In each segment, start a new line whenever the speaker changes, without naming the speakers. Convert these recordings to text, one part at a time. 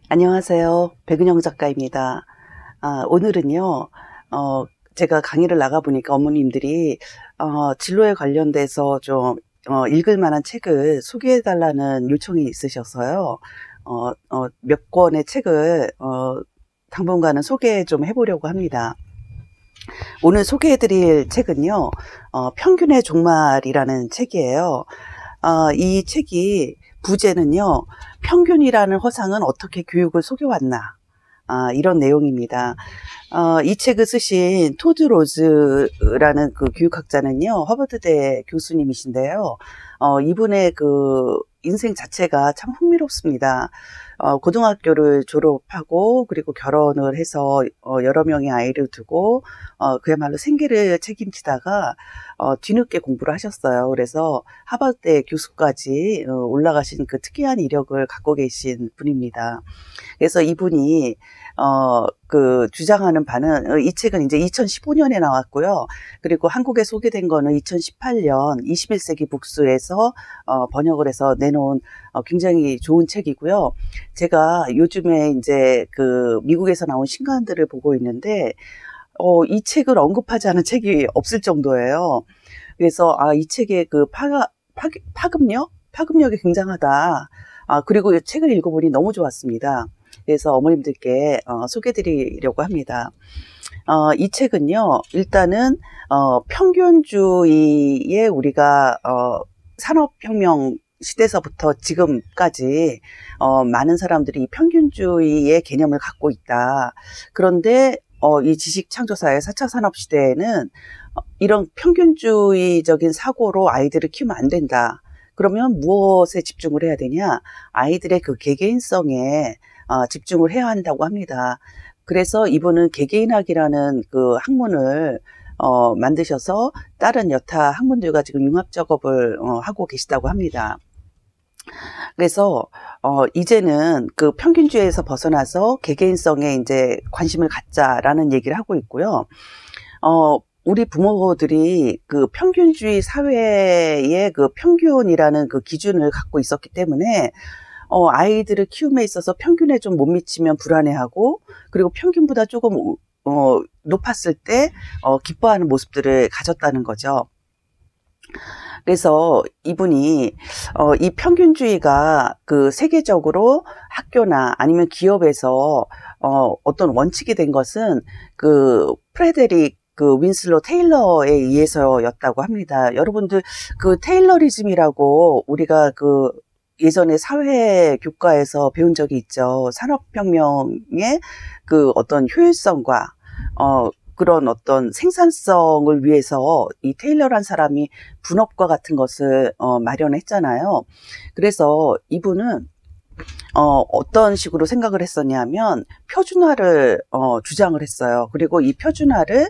안녕하세요. 백은영 작가입니다. 오늘은요, 제가 강의를 나가보니까 어머님들이, 진로에 관련돼서 좀, 읽을 만한 책을 소개해달라는 요청이 있으셔서요, 몇 권의 책을, 당분간은 소개 좀 해보려고 합니다. 오늘 소개해드릴 책은요, 평균의 종말이라는 책이에요. 이 책이 부제는요, 평균이라는 허상은 어떻게 교육을 속여왔나. 이런 내용입니다. 이 책을 쓰신 토드 로즈라는 그 교육학자는요, 허버드대 교수님이신데요. 이분의 그 인생 자체가 참 흥미롭습니다. 고등학교를 졸업하고 그리고 결혼을 해서 여러 명의 아이를 두고 그야말로 생계를 책임지다가 뒤늦게 공부를 하셨어요. 그래서 하버드대 교수까지 올라가신 그 특이한 이력을 갖고 계신 분입니다. 그래서 이분이 그 주장하는 바는 이 책은 이제 2015년에 나왔고요. 그리고 한국에 소개된 거는 2018년 21세기 북스에서 번역을 해서 내놓은 굉장히 좋은 책이고요. 제가 요즘에 이제 그 미국에서 나온 신간들을 보고 있는데 이 책을 언급하지 않은 책이 없을 정도예요. 그래서 이 책의 그 파급력이 굉장하다. 그리고 이 책을 읽어보니 너무 좋았습니다. 그래서 어머님들께 소개드리려고 합니다. 이 책은요, 일단은 평균주의에 우리가 산업혁명 시대서부터 지금까지 많은 사람들이 이 평균주의의 개념을 갖고 있다. 그런데 이 지식창조사의 4차 산업시대에는 이런 평균주의적인 사고로 아이들을 키우면 안 된다. 그러면 무엇에 집중을 해야 되냐? 아이들의 그 개개인성에 집중을 해야 한다고 합니다. 그래서 이분은 개개인학이라는 그 학문을 만드셔서 다른 여타 학문들과 지금 융합 작업을 하고 계시다고 합니다. 그래서 이제는 그 평균주의에서 벗어나서 개개인성에 이제 관심을 갖자라는 얘기를 하고 있고요. 우리 부모들이 그 평균주의 사회의 그 평균이라는 그 기준을 갖고 있었기 때문에 아이들을 키움에 있어서 평균에 좀 못 미치면 불안해하고, 그리고 평균보다 조금 높았을 때 기뻐하는 모습들을 가졌다는 거죠. 그래서 이분이 이 평균주의가 그 세계적으로 학교나 아니면 기업에서 어떤 원칙이 된 것은 그 프레데릭 그 윈슬로 테일러에 의해서였다고 합니다. 여러분들 그 테일러리즘이라고 우리가 그 예전에 사회 교과에서 배운 적이 있죠. 산업혁명의 그 어떤 효율성과 그런 어떤 생산성을 위해서 이 테일러란 사람이 분업과 같은 것을 마련했잖아요. 그래서 이분은 어떤 식으로 생각을 했었냐면 표준화를 주장을 했어요. 그리고 이 표준화를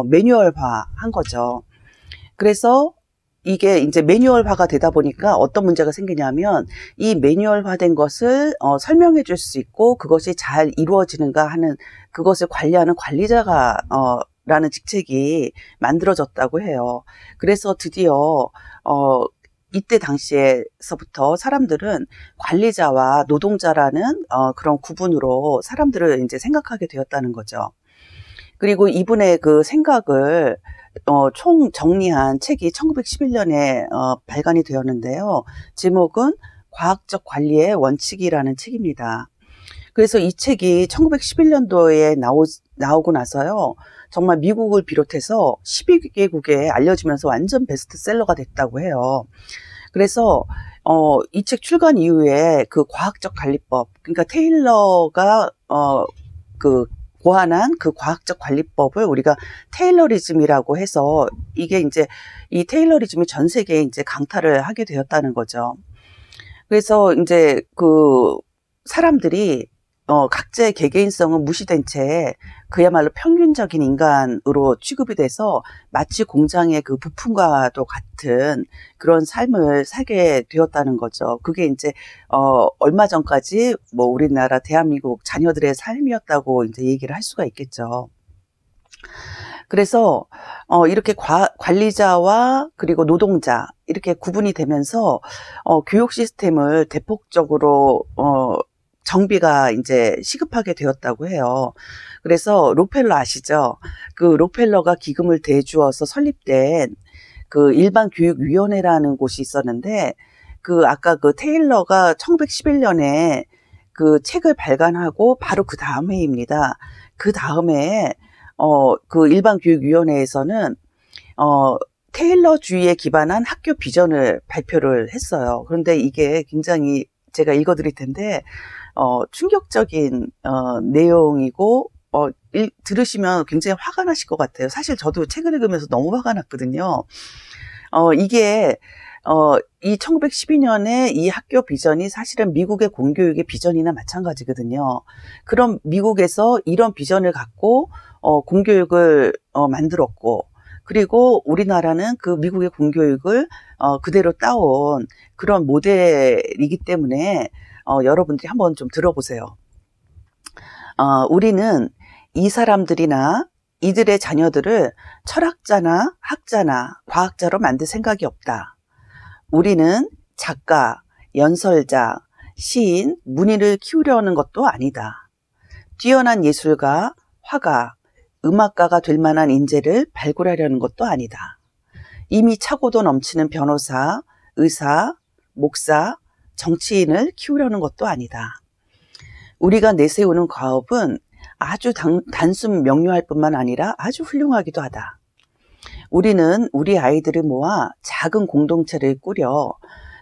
매뉴얼화한 거죠. 그래서 이게 이제 매뉴얼화가 되다 보니까 어떤 문제가 생기냐면 이 매뉴얼화된 것을 설명해 줄 수 있고 그것이 잘 이루어지는가 하는 그것을 관리하는 관리자가 라는 직책이 만들어졌다고 해요. 그래서 드디어 이때 당시에서부터 사람들은 관리자와 노동자라는 그런 구분으로 사람들을 이제 생각하게 되었다는 거죠. 그리고 이분의 그 생각을 총 정리한 책이 1911년에 발간이 되었는데요. 제목은 과학적 관리의 원칙이라는 책입니다. 그래서 이 책이 1911년도에 나오고 나서요. 정말 미국을 비롯해서 12개국에 알려지면서 완전 베스트셀러가 됐다고 해요. 그래서 이 책 출간 이후에 그 과학적 관리법, 그러니까 테일러가 그 고안한 그 과학적 관리법을 우리가 테일러리즘이라고 해서 이게 이제 이 테일러리즘이 전 세계에 이제 강타를 하게 되었다는 거죠. 그래서 이제 그 사람들이 각자의 개개인성은 무시된 채 그야말로 평균적인 인간으로 취급이 돼서 마치 공장의 그 부품과도 같은 그런 삶을 살게 되었다는 거죠. 그게 이제 얼마 전까지 뭐 우리나라 대한민국 자녀들의 삶이었다고 이제 얘기를 할 수가 있겠죠. 그래서 이렇게 관리자와 그리고 노동자 이렇게 구분이 되면서 교육 시스템을 대폭적으로 정비가 이제 시급하게 되었다고 해요. 그래서 록펠러 아시죠? 그 록펠러가 기금을 대주어서 설립된 그 일반교육위원회라는 곳이 있었는데, 그 아까 그 테일러가 1911년에 그 책을 발간하고 바로 그 다음 해입니다. 그 다음에 그 일반교육위원회에서는 테일러주의에 기반한 학교 비전을 발표를 했어요. 그런데 이게 굉장히 제가 읽어드릴 텐데 충격적인 내용이고 들으시면 굉장히 화가 나실 것 같아요. 사실 저도 책을 읽으면서 너무 화가 났거든요. 이게 이 1912년에 이 학교 비전이 사실은 미국의 공교육의 비전이나 마찬가지거든요. 그럼 미국에서 이런 비전을 갖고 공교육을 만들었고, 그리고 우리나라는 그 미국의 공교육을 그대로 따온 그런 모델이기 때문에 여러분들이 한번 좀 들어보세요. 우리는 이 사람들이나 이들의 자녀들을 철학자나 학자나 과학자로 만들 생각이 없다. 우리는 작가, 연설자, 시인, 문인을 키우려는 것도 아니다. 뛰어난 예술가, 화가, 음악가가 될 만한 인재를 발굴하려는 것도 아니다. 이미 차고도 넘치는 변호사, 의사, 목사, 정치인을 키우려는 것도 아니다. 우리가 내세우는 과업은 아주 단순 명료할 뿐만 아니라 아주 훌륭하기도 하다. 우리는 우리 아이들을 모아 작은 공동체를 꾸려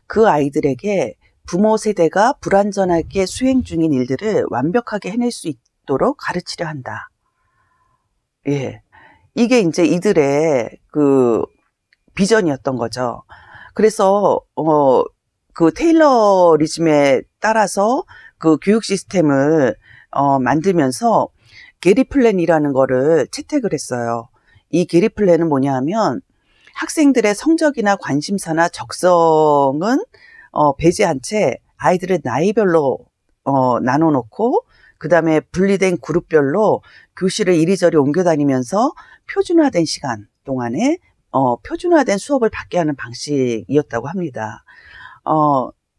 그 아이들에게 부모 세대가 불완전하게 수행 중인 일들을 완벽하게 해낼 수 있도록 가르치려 한다. 예. 이게 이제 이들의 그 비전이었던 거죠. 그래서, 그 테일러리즘에 따라서 그 교육 시스템을, 만들면서 게리 플랜이라는 거를 채택을 했어요. 이 게리 플랜은 뭐냐 하면 학생들의 성적이나 관심사나 적성은, 배제한 채 아이들을 나이별로, 나눠놓고 그 다음에 분리된 그룹별로 교실을 이리저리 옮겨 다니면서 표준화된 시간 동안에 표준화된 수업을 받게 하는 방식이었다고 합니다.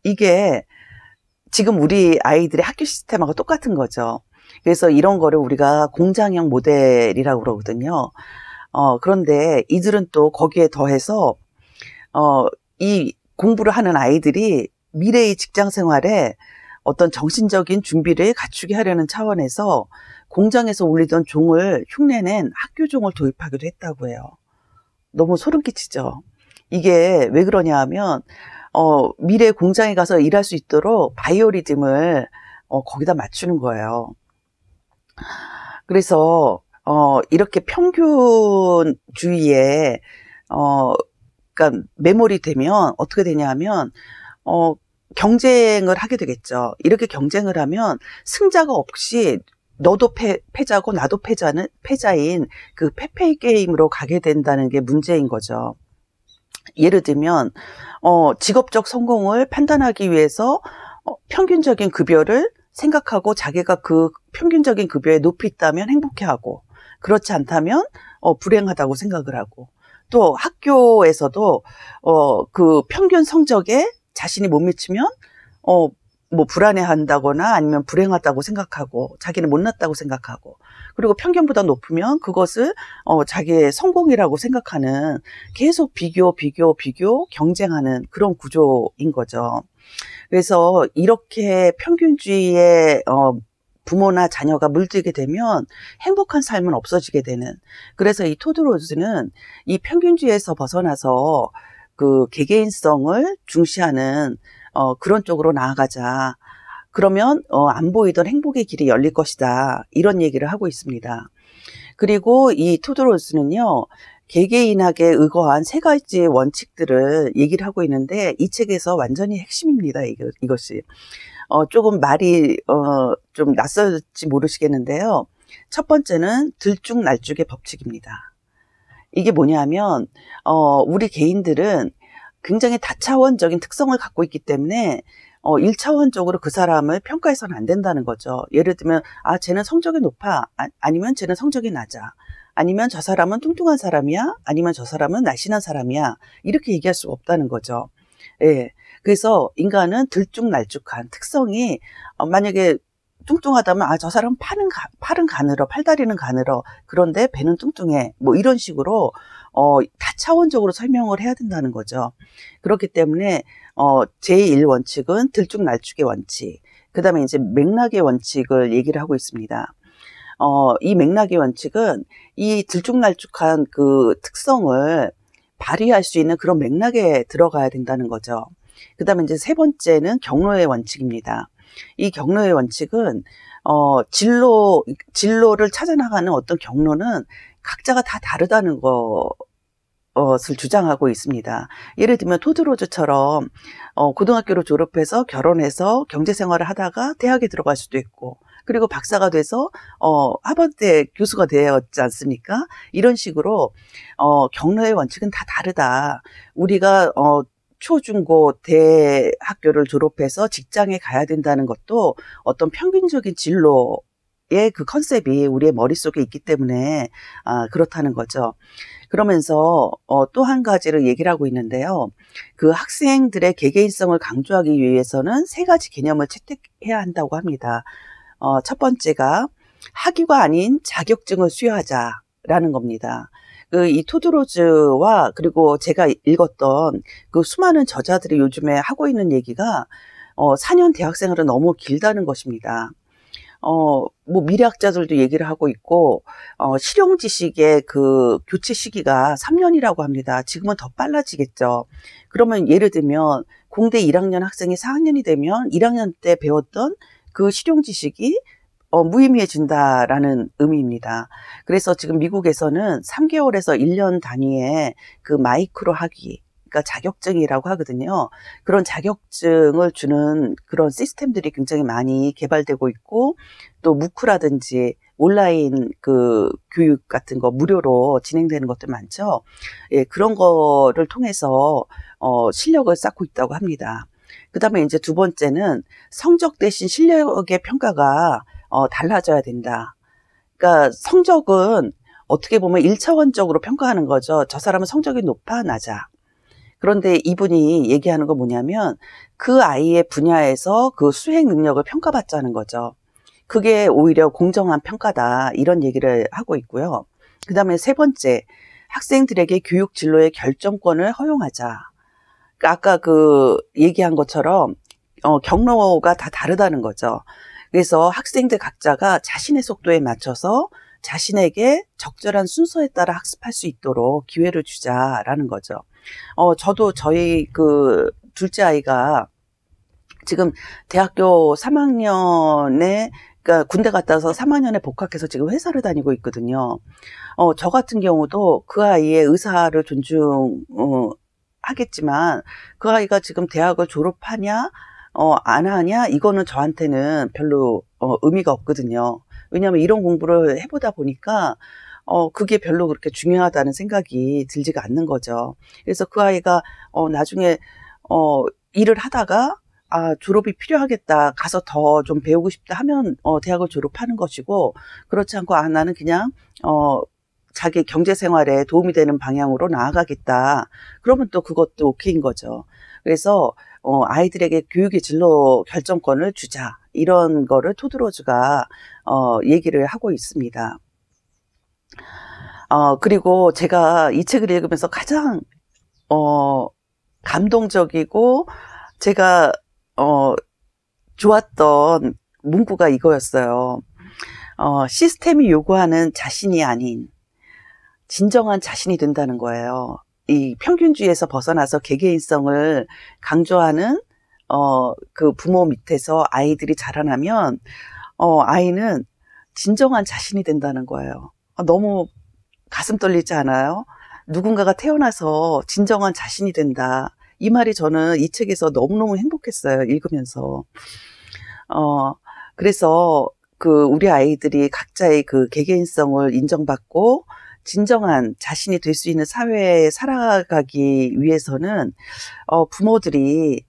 이게 지금 우리 아이들의 학교 시스템하고 똑같은 거죠. 그래서 이런 거를 우리가 공장형 모델이라고 그러거든요. 그런데 이들은 또 거기에 더해서 이 공부를 하는 아이들이 미래의 직장 생활에 어떤 정신적인 준비를 갖추게 하려는 차원에서 공장에서 울리던 종을 흉내낸 학교종을 도입하기도 했다고 해요. 너무 소름 끼치죠. 이게 왜 그러냐 하면 미래 공장에 가서 일할 수 있도록 바이오리듬을 거기다 맞추는 거예요. 그래서 이렇게 평균주의에 그러니까 매몰이 되면 어떻게 되냐 하면 경쟁을 하게 되겠죠. 이렇게 경쟁을 하면 승자가 없이 너도 패자고 나도 패자인 그 패페이 게임으로 가게 된다는 게 문제인 거죠. 예를 들면 직업적 성공을 판단하기 위해서 평균적인 급여를 생각하고 자기가 그 평균적인 급여에 높이 있다면 행복해하고, 그렇지 않다면 불행하다고 생각을 하고, 또 학교에서도 그 평균 성적에 자신이 못 미치면 뭐 불안해한다거나 아니면 불행하다고 생각하고 자기는 못났다고 생각하고, 그리고 평균보다 높으면 그것을 자기의 성공이라고 생각하는, 계속 비교 경쟁하는 그런 구조인 거죠. 그래서 이렇게 평균주의에 부모나 자녀가 물들게 되면 행복한 삶은 없어지게 되는, 그래서 이 토드 로즈는 이 평균주의에서 벗어나서 그 개개인성을 중시하는 그런 쪽으로 나아가자. 그러면 안 보이던 행복의 길이 열릴 것이다. 이런 얘기를 하고 있습니다. 그리고 이 토드 로즈는요, 개개인학에 의거한 3가지 원칙들을 얘기를 하고 있는데 이 책에서 완전히 핵심입니다. 이것이. 조금 말이 좀 낯설지 모르시겠는데요. 첫 번째는 들쭉날쭉의 법칙입니다. 이게 뭐냐면 우리 개인들은 굉장히 다차원적인 특성을 갖고 있기 때문에 1차원적으로 그 사람을 평가해서는 안 된다는 거죠. 예를 들면 쟤는 성적이 높아, 아니면 쟤는 성적이 낮아, 아니면 저 사람은 뚱뚱한 사람이야, 아니면 저 사람은 날씬한 사람이야, 이렇게 얘기할 수가 없다는 거죠. 예. 그래서 인간은 들쭉날쭉한 특성이 만약에 뚱뚱하다면 저 사람 팔은 가늘어, 팔다리는 가늘어, 그런데 배는 뚱뚱해, 뭐 이런 식으로 다차원적으로 설명을 해야 된다는 거죠. 그렇기 때문에 제1원칙은 들쭉날쭉의 원칙, 그 다음에 이제 맥락의 원칙을 얘기를 하고 있습니다. 이 맥락의 원칙은 이 들쭉날쭉한 그 특성을 발휘할 수 있는 그런 맥락에 들어가야 된다는 거죠. 그 다음에 이제 세 번째는 경로의 원칙입니다. 이 경로의 원칙은 진로를 찾아나가는 어떤 경로는 각자가 다 다르다는 것을 주장하고 있습니다. 예를 들면 토드로즈처럼 고등학교를 졸업해서 결혼해서 경제생활을 하다가 대학에 들어갈 수도 있고, 그리고 박사가 돼서 하버드대 교수가 되었지 않습니까? 이런 식으로 경로의 원칙은 다 다르다. 우리가 초중고 대학교를 졸업해서 직장에 가야 된다는 것도 어떤 평균적인 진로의 그 컨셉이 우리의 머릿속에 있기 때문에 그렇다는 거죠. 그러면서 또 한 가지를 얘기를 하고 있는데요. 그 학생들의 개개인성을 강조하기 위해서는 세 가지 개념을 채택해야 한다고 합니다. 첫 번째가 학위가 아닌 자격증을 수여하자라는 겁니다. 이 토드로즈와 그리고 제가 읽었던 그 수많은 저자들이 요즘에 하고 있는 얘기가 4년 대학생활은 너무 길다는 것입니다. 뭐 미래학자들도 얘기를 하고 있고 실용 지식의 그 교체 시기가 3년이라고 합니다. 지금은 더 빨라지겠죠. 그러면 예를 들면 공대 1학년 학생이 4학년이 되면 1학년 때 배웠던 그 실용 지식이 무의미해진다라는 의미입니다. 그래서 지금 미국에서는 3개월에서 1년 단위의 그 마이크로 학위, 그러니까 자격증이라고 하거든요. 그런 자격증을 주는 그런 시스템들이 굉장히 많이 개발되고 있고, 또 무크라든지 온라인 그 교육 같은 거 무료로 진행되는 것들 많죠. 예, 그런 거를 통해서 실력을 쌓고 있다고 합니다. 그 다음에 이제 두 번째는 성적 대신 실력의 평가가 달라져야 된다. 그러니까 성적은 어떻게 보면 1차원적으로 평가하는 거죠. 저 사람은 성적이 높아, 낮아. 그런데 이분이 얘기하는 건 뭐냐면 그 아이의 분야에서 그 수행 능력을 평가받자는 거죠. 그게 오히려 공정한 평가다, 이런 얘기를 하고 있고요. 그 다음에 세 번째, 학생들에게 교육 진로의 결정권을 허용하자. 그러니까 아까 그 얘기한 것처럼 경로가 다 다르다는 거죠. 그래서 학생들 각자가 자신의 속도에 맞춰서 자신에게 적절한 순서에 따라 학습할 수 있도록 기회를 주자라는 거죠. 저도 저희 그 둘째 아이가 지금 대학교 3학년에, 그러니까 군대 갔다 와서 3학년에 복학해서 지금 회사를 다니고 있거든요. 저 같은 경우도 그 아이의 의사를 하겠지만 그 아이가 지금 대학을 졸업하냐 안 하냐, 이거는 저한테는 별로 의미가 없거든요. 왜냐하면 이런 공부를 해보다 보니까 그게 별로 그렇게 중요하다는 생각이 들지가 않는 거죠. 그래서 그 아이가 나중에 일을 하다가 졸업이 필요하겠다, 가서 더 좀 배우고 싶다 하면 대학을 졸업하는 것이고, 그렇지 않고 나는 그냥 자기 경제 생활에 도움이 되는 방향으로 나아가겠다, 그러면 또 그것도 오케이인 거죠. 그래서 아이들에게 교육의 진로 결정권을 주자, 이런 거를 토드로즈가 얘기를 하고 있습니다. 그리고 제가 이 책을 읽으면서 가장 감동적이고 제가 좋았던 문구가 이거였어요. 시스템이 요구하는 자신이 아닌 진정한 자신이 된다는 거예요. 이 평균주의에서 벗어나서 개개인성을 강조하는 그 부모 밑에서 아이들이 자라나면 아이는 진정한 자신이 된다는 거예요. 너무 가슴 떨리지 않아요? 누군가가 태어나서 진정한 자신이 된다. 이 말이 저는 이 책에서 너무너무 행복했어요, 읽으면서. 그래서 그 우리 아이들이 각자의 그 개개인성을 인정받고 진정한 자신이 될 수 있는 사회에 살아가기 위해서는 부모들이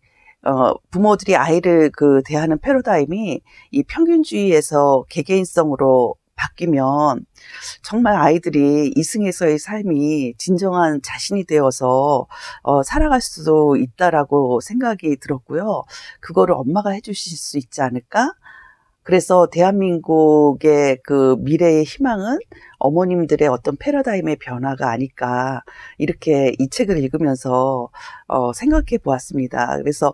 아이를 그 대하는 패러다임이 이 평균주의에서 개개인성으로 바뀌면 정말 아이들이 이승에서의 삶이 진정한 자신이 되어서 살아갈 수도 있다라고 생각이 들었고요. 그거를 엄마가 해주실 수 있지 않을까? 그래서 대한민국의 그 미래의 희망은 어머님들의 어떤 패러다임의 변화가 아닐까, 이렇게 이 책을 읽으면서 생각해 보았습니다. 그래서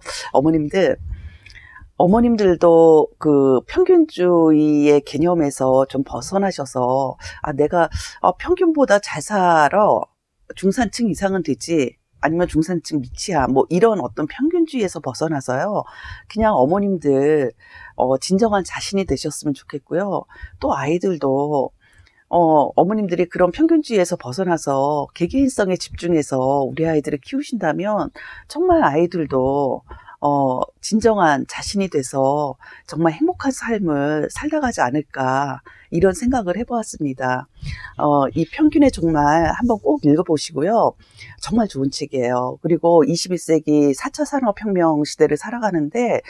어머님들도 그 평균주의의 개념에서 좀 벗어나셔서, 내가 평균보다 잘 살아, 중산층 이상은 되지, 아니면 중산층 밑이야, 뭐 이런 어떤 평균주의에서 벗어나서요, 그냥 어머님들 진정한 자신이 되셨으면 좋겠고요. 또 아이들도 어머님들이 그런 평균주의에서 벗어나서 개개인성에 집중해서 우리 아이들을 키우신다면 정말 아이들도 진정한 자신이 돼서 정말 행복한 삶을 살다가지 않을까, 이런 생각을 해보았습니다. 이 평균의 종말 한번 꼭 읽어보시고요. 정말 좋은 책이에요. 그리고 21세기 4차 산업혁명 시대를 살아가는데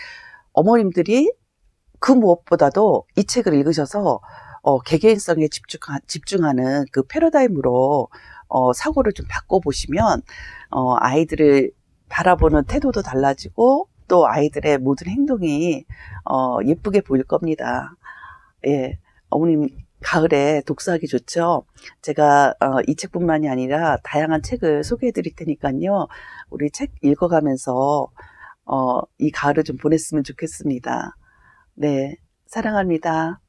어머님들이 그 무엇보다도 이 책을 읽으셔서 개개인성에 집중하는 그 패러다임으로 사고를 좀 바꿔보시면 아이들을 바라보는 태도도 달라지고 또 아이들의 모든 행동이 예쁘게 보일 겁니다. 예, 어머님 가을에 독서하기 좋죠. 제가 이 책뿐만이 아니라 다양한 책을 소개해 드릴 테니까요. 우리 책 읽어가면서 이 가을을 좀 보냈으면 좋겠습니다. 네, 사랑합니다.